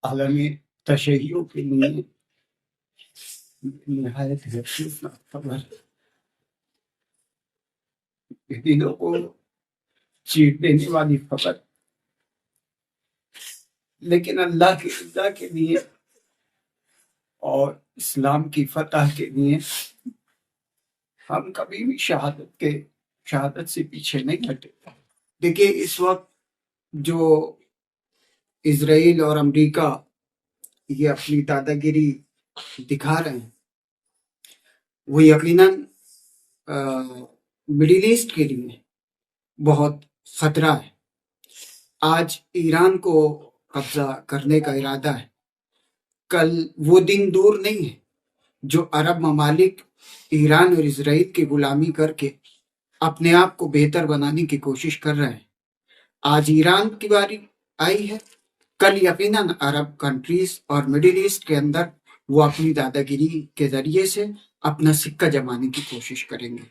عالمی تشیع کے لیے نہایت حقیقت خبر دلوں کو چیٹ دینے والی خبر، لیکن اللہ کی رضا کے لیے اور اسلام کی فتح کے لیے ہم کبھی بھی شہادت سے پیچھے نہیں ہٹے۔ دیکھیے اس وقت جو اسرائیل اور امریکہ یہ اپنی دادا گیری دکھا رہے ہیں، وہ یقیناً مڈل ایسٹ کے لیے بہت خطرہ ہے۔ آج ایران کو قبضہ کرنے کا ارادہ ہے، کل وہ دن دور نہیں ہے جو عرب ممالک ایران اور اسرائیل کی غلامی کر کے اپنے آپ کو بہتر بنانے کی کوشش کر رہے ہیں۔ آج ایران کی باری آئی ہے، کل یقیناً عرب کنٹریز اور مڈل ایسٹ کے اندر وہ اپنی دادا گیری کے ذریعے سے اپنا سکہ جمانے کی کوشش کریں گے۔